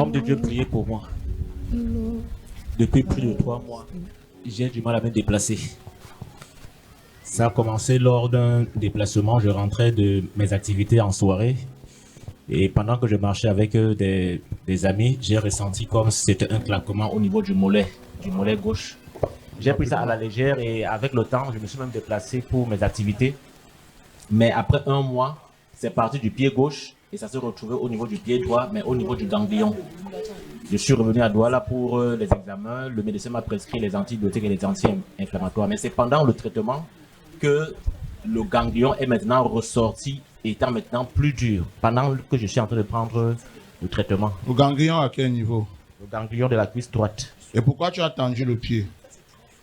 Homme de Dieu, priez pour moi. Depuis plus de 3 mois, j'ai du mal à me déplacer. Ça a commencé lors d'un déplacement. Je rentrais de mes activités en soirée. Et pendant que je marchais avec des amis, j'ai ressenti comme si c'était un claquement au niveau du mollet gauche. J'ai pris ça à la légère et avec le temps, je me suis même déplacé pour mes activités. Mais après 1 mois, c'est parti du pied gauche et ça s'est retrouvé au niveau du pied droit, mais au niveau du ganglion. Je suis revenu à Douala pour les examens. Le médecin m'a prescrit les antibiotiques et les anti-inflammatoires. Mais c'est pendant le traitement que le ganglion est maintenant ressorti, étant maintenant plus dur, pendant que je suis en train de prendre le traitement. Le ganglion à quel niveau? Le ganglion de la cuisse droite. Et pourquoi tu as tendu le pied?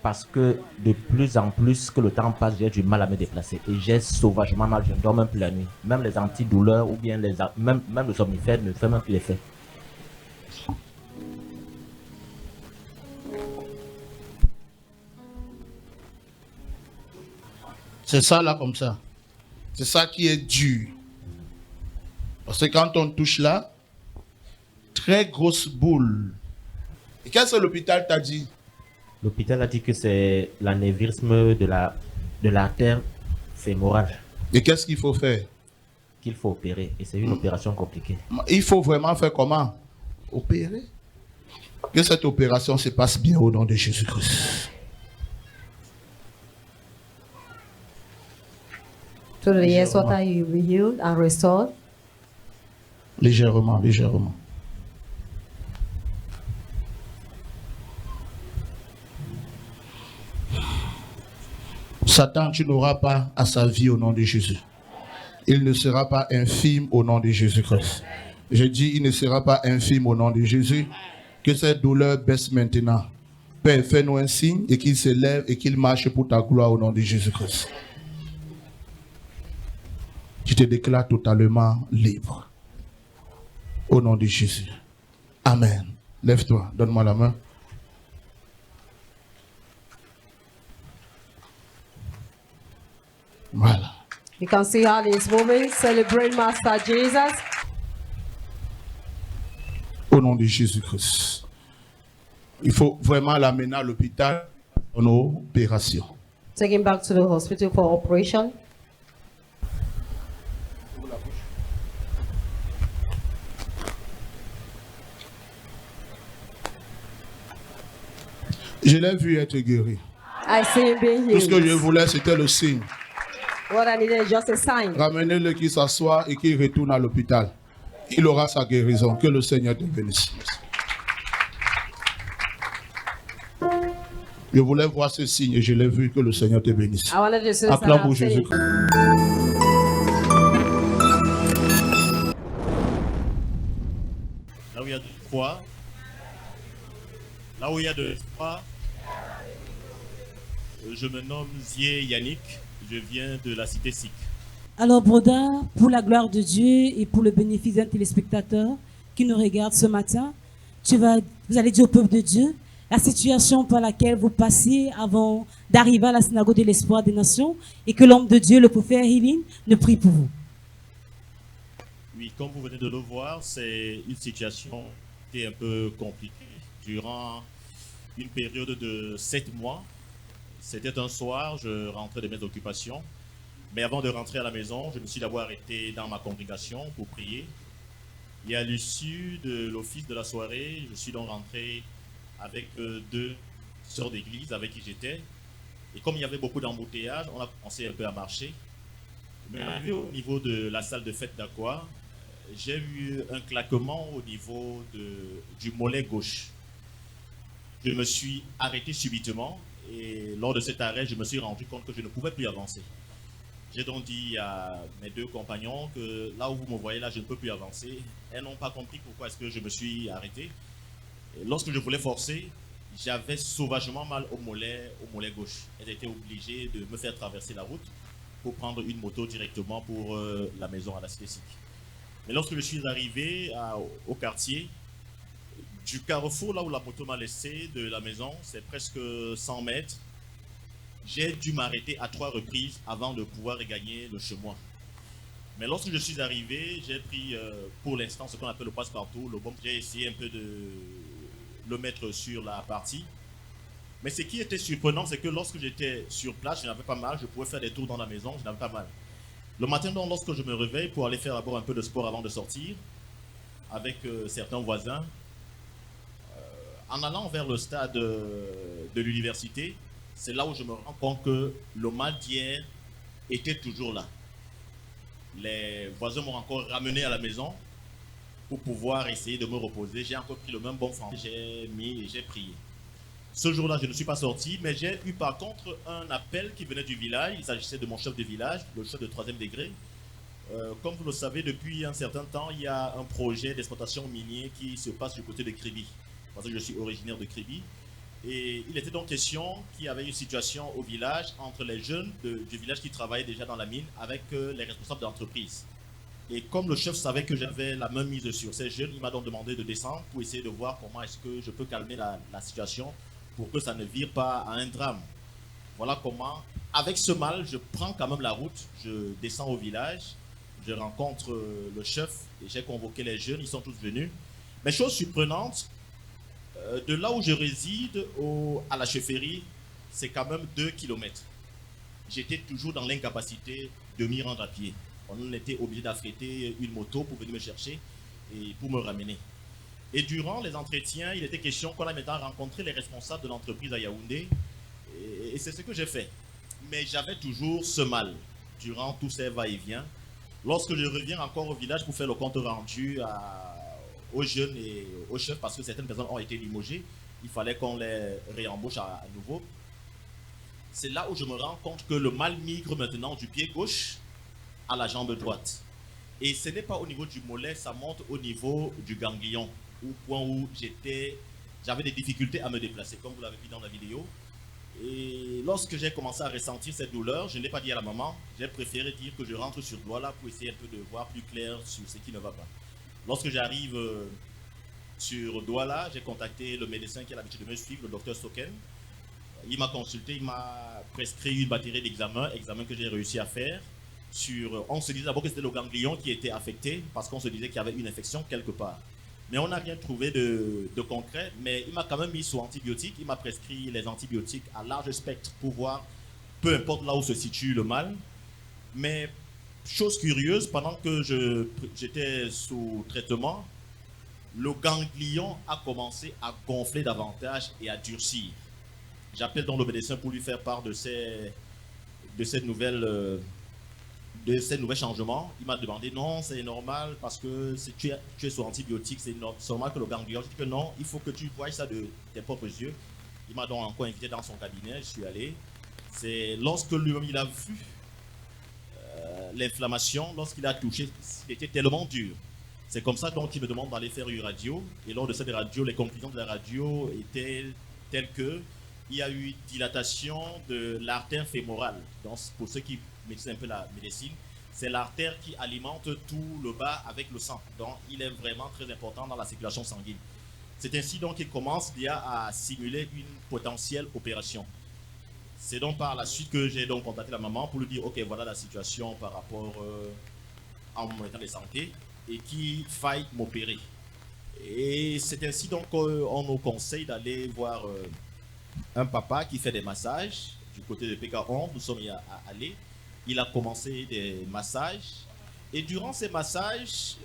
Parce que de plus en plus que le temps passe, j'ai du mal à me déplacer. Et j'ai sauvagement mal, je ne dors même plus la nuit. Même les antidouleurs ou bien même le somnifère ne fait même plus l'effet. C'est ça là comme ça. C'est ça qui est dur. Parce que quand on touche là, très grosse boule. Et qu'est-ce que l'hôpital t'a dit? L'hôpital a dit que c'est l'anévrisme de l'artère fémorale. Et qu'est-ce qu'il faut faire? Qu'il faut opérer. Et c'est une opération compliquée. Il faut vraiment faire comment? Opérer. Que cette opération se passe bien au nom de Jésus-Christ. So the yes, what are you healed and restored? Légèrement, légèrement. Satan, tu n'auras pas à sa vie au nom de Jésus. Il ne sera pas infime au nom de Jésus-Christ. Je dis, il ne sera pas infime au nom de Jésus. Que cette douleur baisse maintenant. Père, fais-nous un signe et qu'il se lève et qu'il marche pour ta gloire au nom de Jésus-Christ. Tu te déclares totalement libre. Au nom de Jésus. Amen. Lève-toi, donne-moi la main. Voilà. You can see how this woman celebrate Master Jesus. Au nom de Jésus-Christ. Il faut vraiment l'amener à l'hôpital en opération. Take him back to the hospital for operation. Je l'ai vu être guéri. I see him being Tout ce que je healed. voulais, c'était le signe. What I needed is just a sign. Ramenez-le qu'il s'assoie et qu'il retourne à l'hôpital. Il aura sa guérison. Que le Seigneur te bénisse. Je voulais voir ce signe et je l'ai vu. Que le Seigneur te bénisse. I wanted to say Applaudis pour something. Jésus-Christ. Là où il y a de foi, là où il y a de foi, je me nomme Zie Yannick, je viens de la cité Sikh. Alors, Broda, pour la gloire de Dieu et pour le bénéfice d'un téléspectateur qui nous regarde ce matin, vous allez dire au peuple de Dieu la situation par laquelle vous passiez avant d'arriver à la synagogue de l'espoir des nations et que l'homme de Dieu, le prophète Hiline, ne prie pour vous. Oui, comme vous venez de le voir, c'est une situation qui est un peu compliquée. Durant une période de 7 mois, c'était un soir, je rentrais de mes occupations. Mais avant de rentrer à la maison, je me suis d'abord arrêté dans ma congrégation pour prier. Et à l'issue de l'office de la soirée, je suis donc rentré avec 2 sœurs d'église avec qui j'étais. Et comme il y avait beaucoup d'embouteillages, on a commencé un peu à marcher. Mais arrivé au niveau de la salle de fête d'Aqua, j'ai eu un claquement au niveau du mollet gauche. Je me suis arrêté subitement et lors de cet arrêt, je me suis rendu compte que je ne pouvais plus avancer. J'ai donc dit à mes 2 compagnons que là où vous me voyez là, je ne peux plus avancer. Elles n'ont pas compris pourquoi est-ce que je me suis arrêté. Et lorsque je voulais forcer, j'avais sauvagement mal au mollet gauche. Elles étaient obligées de me faire traverser la route pour prendre une moto directement pour la maison à la cité Sikh. Mais lorsque je suis arrivé au quartier, du carrefour là où la moto m'a laissé de la maison, c'est presque 100 mètres. J'ai dû m'arrêter à 3 reprises avant de pouvoir regagner le chemin. Mais lorsque je suis arrivé, j'ai pris pour l'instant ce qu'on appelle le passe-partout, le bon. J'ai essayé un peu de le mettre sur la partie. Mais ce qui était surprenant, c'est que lorsque j'étais sur place, je n'avais pas mal, je pouvais faire des tours dans la maison, je n'avais pas mal. Le matin, donc, lorsque je me réveille pour aller faire d'abord un peu de sport avant de sortir, avec certains voisins, en allant vers le stade de l'université, c'est là où je me rends compte que le mal d'hier était toujours là. Les voisins m'ont encore ramené à la maison pour pouvoir essayer de me reposer. J'ai encore pris le même bon français, j'ai mis et j'ai prié. Ce jour-là, je ne suis pas sorti, mais j'ai eu par contre un appel qui venait du village. Il s'agissait de mon chef de village, le chef de 3e degré. Comme vous le savez, depuis un certain temps, il y a un projet d'exploitation minier qui se passe du côté de Kribi, parce que je suis originaire de Kribi. Et il était donc question qu'il y avait une situation au village entre les jeunes du village qui travaillaient déjà dans la mine avec les responsables d'entreprise. Et comme le chef savait que j'avais la main mise sur ces jeunes, il m'a donc demandé de descendre pour essayer de voir comment est-ce que je peux calmer la situation pour que ça ne vire pas à un drame. Voilà comment, avec ce mal, je prends quand même la route, je descends au village, je rencontre le chef et j'ai convoqué les jeunes, ils sont tous venus. Mais chose surprenante, de là où je réside à la chefferie, c'est quand même 2 km. J'étais toujours dans l'incapacité de m'y rendre à pied. On était obligé d'affréter une moto pour venir me chercher et pour me ramener. Et durant les entretiens, il était question qu'on a maintenant rencontré les responsables de l'entreprise à Yaoundé. Et c'est ce que j'ai fait. Mais j'avais toujours ce mal durant tous ces va-et-vient. Lorsque je reviens encore au village pour faire le compte rendu aux jeunes et aux chefs, parce que certaines personnes ont été limogées, il fallait qu'on les réembauche à nouveau. C'est là où je me rends compte que le mal migre maintenant du pied gauche à la jambe droite. Et ce n'est pas au niveau du mollet, ça monte au niveau du ganglion, au point où j'avais des difficultés à me déplacer, comme vous l'avez vu dans la vidéo. Et lorsque j'ai commencé à ressentir cette douleur, je ne l'ai pas dit à la maman, j'ai préféré dire que je rentre sur Douala pour essayer un peu de voir plus clair sur ce qui ne va pas. Lorsque j'arrive sur Douala, j'ai contacté le médecin qui a l'habitude de me suivre, le docteur Soken. Il m'a consulté, il m'a prescrit une batterie d'examens, examens que j'ai réussi à faire. On se disait d'abord que c'était le ganglion qui était affecté parce qu'on se disait qu'il y avait une infection quelque part. Mais on n'a rien trouvé de concret. Mais il m'a quand même mis sous antibiotiques. Il m'a prescrit les antibiotiques à large spectre pour voir, peu importe là où se situe le mal. Mais chose curieuse, pendant que j'étais sous traitement, le ganglion a commencé à gonfler davantage et à durcir. J'appelle donc le médecin pour lui faire part de ces nouvelles changements. Il m'a demandé non, c'est normal parce que tu es sous antibiotiques, c'est normal que le ganglion. Je dis que non, il faut que tu voies ça de tes propres yeux. Il m'a donc encore invité dans son cabinet, je suis allé. C'est lorsque lui-même il a vu l'inflammation, lorsqu'il a touché, c'était tellement dur. C'est comme ça donc qu'il me demande d'aller faire une radio. Et lors de cette radio, les conclusions de la radio étaient telles que il y a eu dilatation de l'artère fémorale. Donc, pour ceux qui maîtrisent un peu la médecine, c'est l'artère qui alimente tout le bas avec le sang. Donc, il est vraiment très important dans la circulation sanguine. C'est ainsi donc qu'il commence déjà à simuler une potentielle opération. C'est donc par la suite que j'ai donc contacté la maman pour lui dire, ok, voilà la situation par rapport à mon état de santé et qu'il faille m'opérer. Et c'est ainsi donc qu'on nous conseille d'aller voir un papa qui fait des massages du côté de PK11, nous sommes allés. Il a commencé des massages et durant ces massages,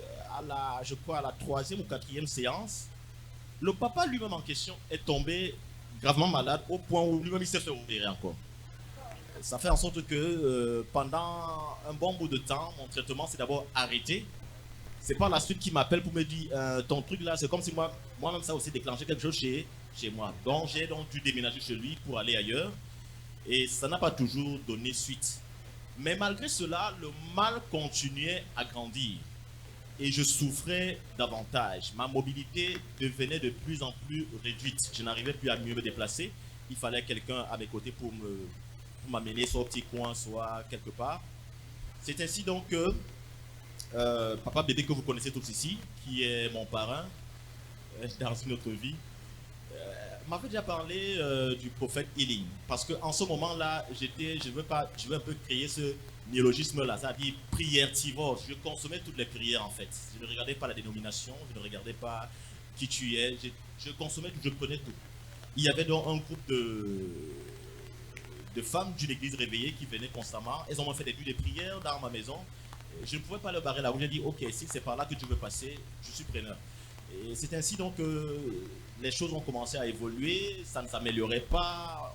je crois à la 3e ou 4e séance, le papa lui-même en question est tombé gravement malade au point où lui-même il s'est fait opérer encore. Ça fait en sorte que pendant un bon bout de temps, mon traitement s'est d'abord arrêté. C'est par la suite qu'il m'appelle pour me dire ton truc là, c'est comme si moi-même ça aussi déclenché quelque chose chez moi. Donc j'ai donc dû déménager chez lui pour aller ailleurs et ça n'a pas toujours donné suite. Mais malgré cela, le mal continuait à grandir et je souffrais davantage. Ma mobilité devenait de plus en plus réduite. Je n'arrivais plus à mieux me déplacer. Il fallait quelqu'un à mes côtés pour m'amener soit au petit coin, soit quelque part. C'est ainsi donc que Papa Bébé que vous connaissez tous ici, qui est mon parrain dans une autre vie, m'avait déjà parlé du prophète Healing. Parce qu'en ce moment-là, je veux un peu créer ce néologisme-là, c'est-à-dire prière-tivore. Je consommais toutes les prières en fait. Je ne regardais pas la dénomination, je ne regardais pas qui tu es. Je consommais tout, je prenais tout. Il y avait donc un groupe de femmes d'une église réveillée qui venaient constamment. Elles ont fait des nuits de prière dans ma maison. Je ne pouvais pas leur barrer la route. J'ai dit, ok, si c'est par là que tu veux passer, je suis preneur. Et c'est ainsi donc que les choses ont commencé à évoluer, ça ne s'améliorait pas,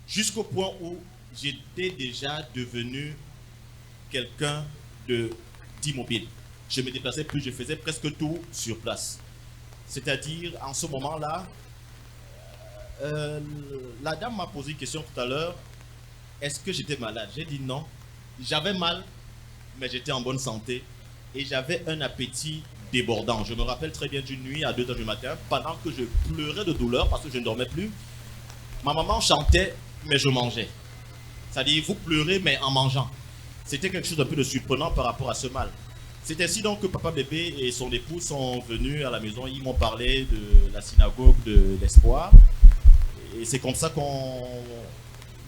jusqu'au point où j'étais déjà devenu quelqu'un d'immobile. Je ne me déplaçais plus, je faisais presque tout sur place. C'est-à-dire, en ce moment-là, la dame m'a posé une question tout à l'heure, est-ce que j'étais malade? J'ai dit non, j'avais mal, mais j'étais en bonne santé et j'avais un appétit débordant. Je me rappelle très bien d'une nuit à 2 h du matin, pendant que je pleurais de douleur parce que je ne dormais plus, ma maman chantait, mais je mangeais. C'est-à-dire, vous pleurez, mais en mangeant. C'était quelque chose d'un peu de surprenant par rapport à ce mal. C'est ainsi donc que papa bébé et son épouse sont venus à la maison. Ils m'ont parlé de la synagogue de l'Espoir. Et c'est comme ça qu'on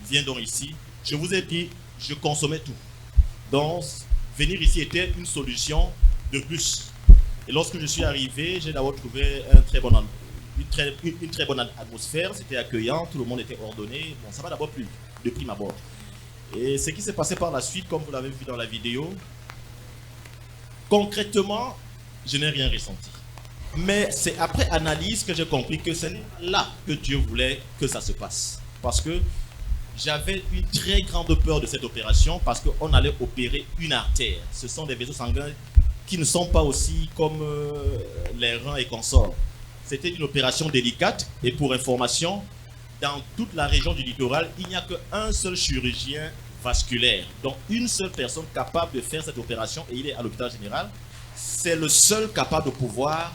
vient donc ici. Je vous ai dit, je consommais tout. Donc, venir ici était une solution de plus. Et lorsque je suis arrivé, j'ai d'abord trouvé une très bonne atmosphère. C'était accueillant, tout le monde était ordonné. Bon, ça m'a d'abord plu, de prime abord. Et ce qui s'est passé par la suite, comme vous l'avez vu dans la vidéo, concrètement, je n'ai rien ressenti. Mais c'est après analyse que j'ai compris que c'est là que Dieu voulait que ça se passe. Parce que j'avais une très grande peur de cette opération parce qu'on allait opérer une artère. Ce sont des vaisseaux sanguins qui ne sont pas aussi comme les reins et consorts. C'était une opération délicate et pour information, dans toute la région du littoral, il n'y a qu'un seul chirurgien vasculaire. Donc une seule personne capable de faire cette opération et il est à l'hôpital général. C'est le seul capable de pouvoir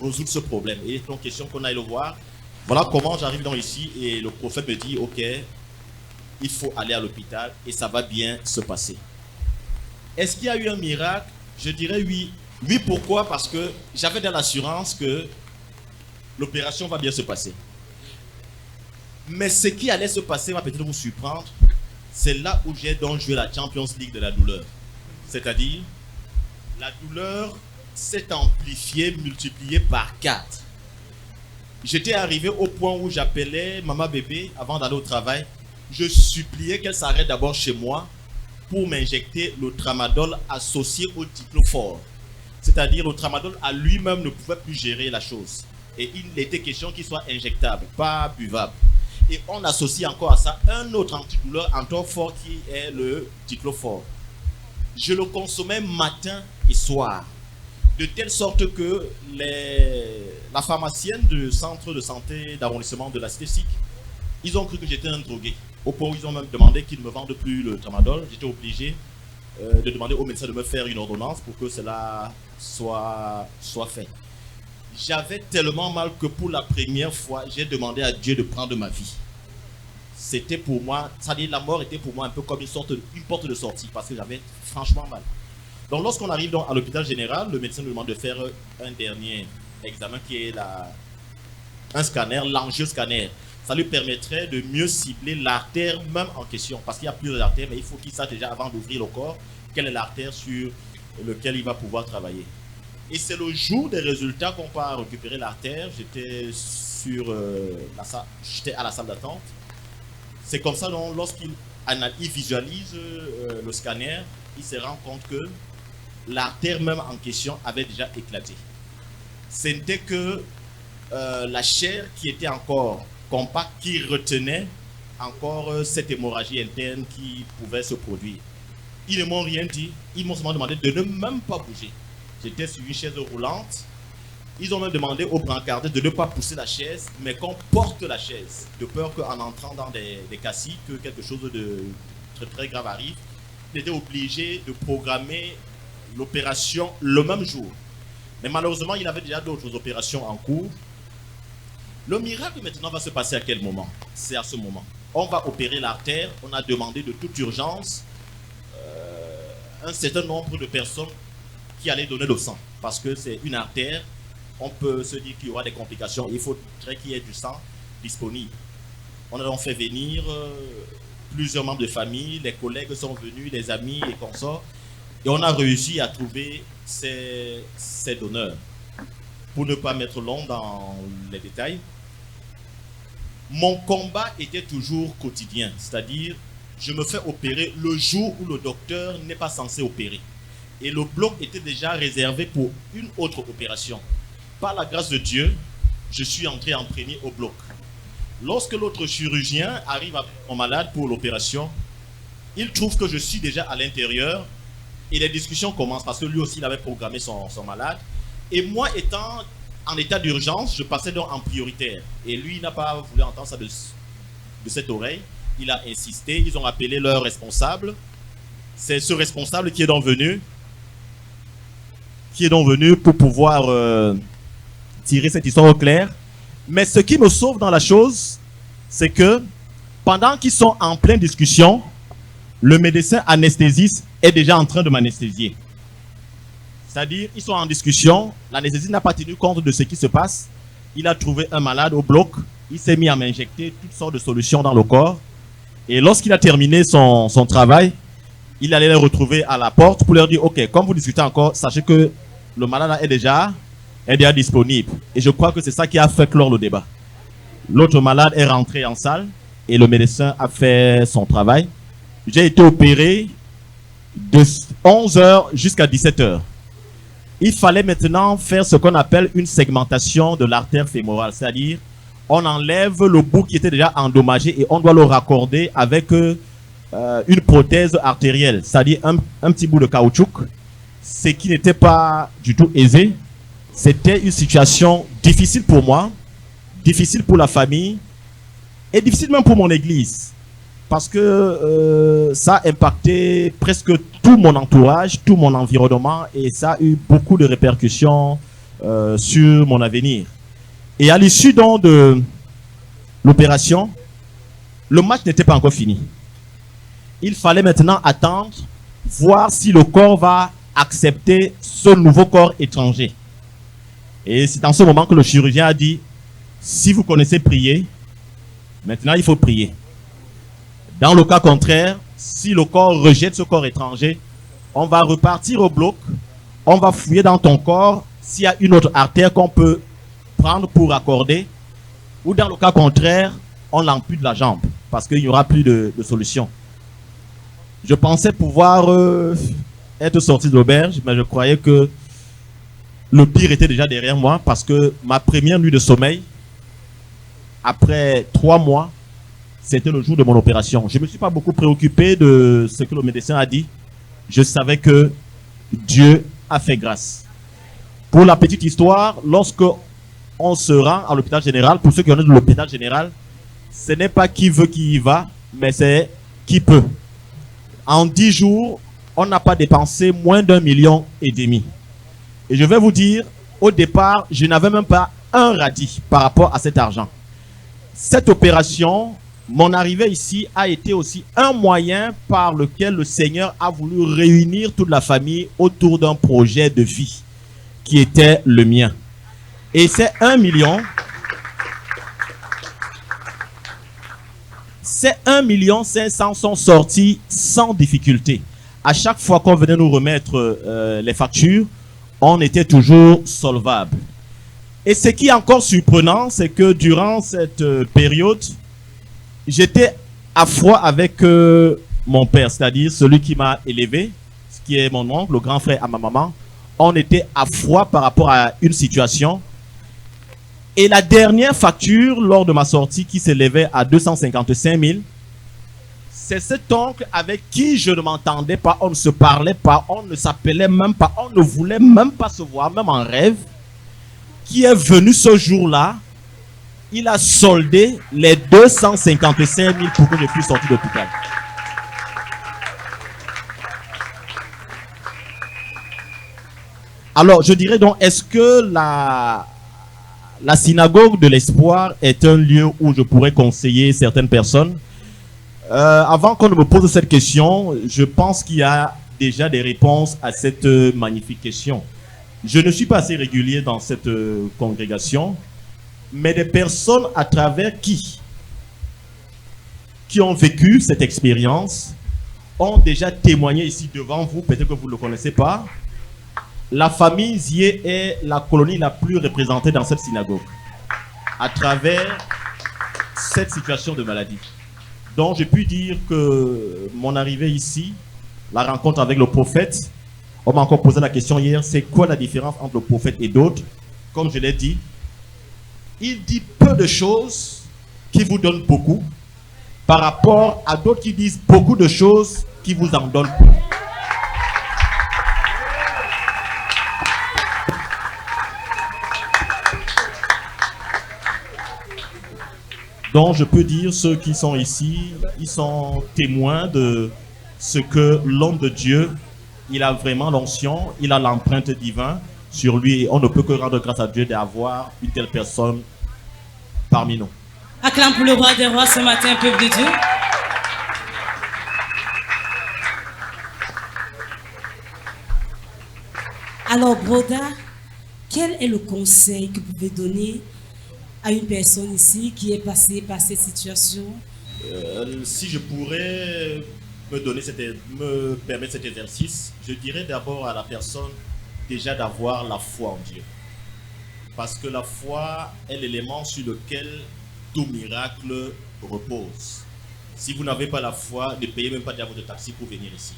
résoudre ce problème. Et il est donc question qu'on aille le voir. Voilà comment j'arrive donc ici et le prophète me dit, ok, il faut aller à l'hôpital et ça va bien se passer. Est-ce qu'il y a eu un miracle? Je dirais oui. Oui, pourquoi? Parce que j'avais de l'assurance que l'opération va bien se passer. Mais ce qui allait se passer va peut-être vous surprendre. C'est là où j'ai donc joué la Champions League de la douleur. C'est-à-dire, la douleur s'est amplifiée, multipliée par 4. J'étais arrivé au point où j'appelais maman bébé avant d'aller au travail. Je suppliais qu'elle s'arrête d'abord chez moi pour m'injecter le tramadol associé au diplofort. C'est-à-dire le tramadol à lui-même ne pouvait plus gérer la chose. Et il était question qu'il soit injectable, pas buvable. Et on associe encore à ça un autre antidouleur encore fort qui est le diplofort. Je le consommais matin et soir. De telle sorte que la pharmacienne du centre de santé d'arrondissement de la Cité SIC, ils ont cru que j'étais un drogué. Au point où ils ont même demandé qu'ils ne me vendent plus le tramadol. J'étais obligé de demander au médecin de me faire une ordonnance pour que cela soit fait. J'avais tellement mal que pour la première fois, j'ai demandé à Dieu de prendre ma vie. C'était pour moi, c'est-à-dire la mort était pour moi un peu comme une porte de sortie parce que j'avais franchement mal. Donc lorsqu'on arrive donc à l'hôpital général, le médecin nous demande de faire un dernier examen qui est un scanner, l'angioscanner. Ça lui permettrait de mieux cibler l'artère même en question parce qu'il y a plusieurs artères, mais il faut qu'il sache déjà avant d'ouvrir le corps quelle est l'artère sur laquelle il va pouvoir travailler. Et c'est le jour des résultats qu'on part récupérer l'artère. J'étais j'étais à la salle d'attente. C'est comme ça, donc, lorsqu'il visualise le scanner, il se rend compte que l'artère même en question avait déjà éclaté. Ce n'était que la chair qui était encore compacte, qui retenait encore cette hémorragie interne qui pouvait se produire. Ils ne m'ont rien dit, ils m'ont seulement demandé de ne même pas bouger. J'étais sur une chaise roulante. Ils ont même demandé au brancardeur de ne pas pousser la chaise, mais qu'on porte la chaise, de peur qu'en entrant dans des cassis, que quelque chose de très très grave arrive. Il était obligé de programmer l'opération le même jour. Mais malheureusement, il avait déjà d'autres opérations en cours. Le miracle maintenant va se passer à quel moment? C'est à ce moment. On va opérer l'artère. On a demandé de toute urgence un certain nombre de personnes qui allaient donner le sang. Parce que c'est une artère. on peut se dire qu'il y aura des complications. Il faudrait qu'il y ait du sang disponible. On a donc fait venir plusieurs membres de famille, les collègues sont venus, les amis et consorts, et on a réussi à trouver ces donneurs. Pour ne pas mettre long dans les détails, mon combat était toujours quotidien, c'est-à-dire je me fais opérer le jour où le docteur n'est pas censé opérer. Et le bloc était déjà réservé pour une autre opération. Par la grâce de Dieu, je suis entré en premier au bloc. Lorsque l'autre chirurgien arrive avec mon malade pour l'opération, il trouve que je suis déjà à l'intérieur et les discussions commencent parce que lui aussi il avait programmé son malade. Et moi étant en état d'urgence, je passais donc en prioritaire. Et lui n'a pas voulu entendre ça de cette oreille. Il a insisté, ils ont appelé leur responsable. C'est ce responsable qui est donc venu pour pouvoir tirer cette histoire au clair. Mais ce qui me sauve dans la chose, c'est que pendant qu'ils sont en pleine discussion, le médecin anesthésiste est déjà en train de m'anesthésier. C'est-à-dire, ils sont en discussion, l'anesthésiste n'a pas tenu compte de ce qui se passe. Il a trouvé un malade au bloc, il s'est mis à m'injecter toutes sortes de solutions dans le corps. Et lorsqu'il a terminé son travail, il allait les retrouver à la porte pour leur dire, ok, comme vous discutez encore, sachez que le malade est déjà disponible. Et je crois que c'est ça qui a fait clore le débat. L'autre malade est rentré en salle et le médecin a fait son travail. J'ai été opéré de 11h jusqu'à 17h. Il fallait maintenant faire ce qu'on appelle une segmentation de l'artère fémorale, c'est-à-dire on enlève le bout qui était déjà endommagé et on doit le raccorder avec une prothèse artérielle, c'est-à-dire un petit bout de caoutchouc, ce qui n'était pas du tout aisé. C'était une situation difficile pour moi, difficile pour la famille et difficile même pour mon église. Parce que ça a impacté presque tout mon entourage, tout mon environnement et ça a eu beaucoup de répercussions sur mon avenir. Et à l'issue donc de l'opération, le match n'était pas encore fini. Il fallait maintenant attendre, voir si le corps va accepter ce nouveau corps étranger. Et c'est en ce moment que le chirurgien a dit, si vous connaissez prier, maintenant il faut prier. Dans le cas contraire, si le corps rejette ce corps étranger, on va repartir au bloc, on va fouiller dans ton corps s'il y a une autre artère qu'on peut prendre pour accorder, ou dans le cas contraire, on l'ampute la jambe, parce qu'il n'y aura plus de solution. Je pensais pouvoir être sorti de l'auberge, mais je croyais que le pire était déjà derrière moi, parce que ma première nuit de sommeil, après 3 mois, c'était le jour de mon opération. Je ne me suis pas beaucoup préoccupé de ce que le médecin a dit. Je savais que Dieu a fait grâce. Pour la petite histoire, lorsque on se rend à l'hôpital général, pour ceux qui connaissent l'hôpital général, ce n'est pas qui veut qui y va, mais c'est qui peut. En 10 jours, on n'a pas dépensé moins d'1,5 million. Et je vais vous dire, au départ, je n'avais même pas un radis par rapport à cet argent. Cette opération, mon arrivée ici a été aussi un moyen par lequel le Seigneur a voulu réunir toute la famille autour d'un projet de vie qui était le mien. Et ces 1 million, ces 1,5 million sont sortis sans difficulté. À chaque fois qu'on venait nous remettre les factures, on était toujours solvable. Et ce qui est encore surprenant, c'est que durant cette période, j'étais à froid avec mon père, c'est-à-dire celui qui m'a élevé, ce qui est mon oncle, le grand frère à ma maman. On était à froid par rapport à une situation. Et la dernière facture, lors de ma sortie, qui s'élevait à 255 000, c'est cet oncle avec qui je ne m'entendais pas, on ne se parlait pas, on ne s'appelait même pas, on ne voulait même pas se voir, même en rêve, qui est venu ce jour-là. Il a soldé les 255 000 pour que je puisse sortir de l'hôpital. Alors, je dirais donc, est-ce que la synagogue de l'espoir est un lieu où je pourrais conseiller certaines personnes? Avant qu'on ne me pose cette question, je pense qu'il y a déjà des réponses à cette magnifique question. Je ne suis pas assez régulier dans cette congrégation, mais des personnes à travers qui ont vécu cette expérience ont déjà témoigné ici devant vous, peut-être que vous ne le connaissez pas. La famille Zié est la colonie la plus représentée dans cette synagogue, à travers cette situation de maladie. Donc, j'ai pu dire que mon arrivée ici, la rencontre avec le prophète, on m'a encore posé la question hier, c'est quoi la différence entre le prophète et d'autres? Comme je l'ai dit, il dit peu de choses qui vous donnent beaucoup, par rapport à d'autres qui disent beaucoup de choses qui vous en donnent peu. Donc, je peux dire, ceux qui sont ici, ils sont témoins de ce que l'homme de Dieu, il a vraiment l'onction, il a l'empreinte divine sur lui. Et on ne peut que rendre grâce à Dieu d'avoir une telle personne parmi nous. Acclame pour le roi des rois ce matin, peuple de Dieu. Alors, Broda, quel est le conseil que vous pouvez donner à une personne ici qui est passée par cette situation? Si je pourrais me permettre cet exercice, je dirais d'abord à la personne déjà d'avoir la foi en Dieu. Parce que la foi est l'élément sur lequel tout miracle repose. Si vous n'avez pas la foi, ne payez même pas de votre taxi pour venir ici.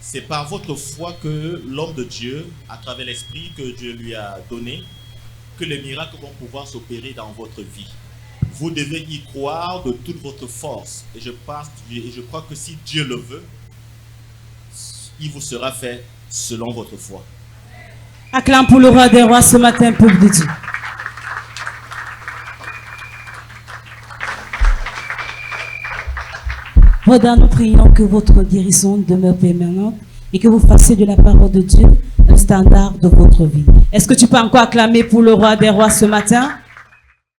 C'est par votre foi que l'homme de Dieu, à travers l'esprit que Dieu lui a donné, que les miracles vont pouvoir s'opérer dans votre vie. Vous devez y croire de toute votre force. Et je crois que si Dieu le veut, il vous sera fait selon votre foi. Acclame pour le roi des rois ce matin, peuple de Dieu. Broda, nous prions que votre guérison demeure permanente et que vous fassiez de la parole de Dieu un standard de votre vie. Est-ce que tu peux encore acclamer pour le roi des rois ce matin?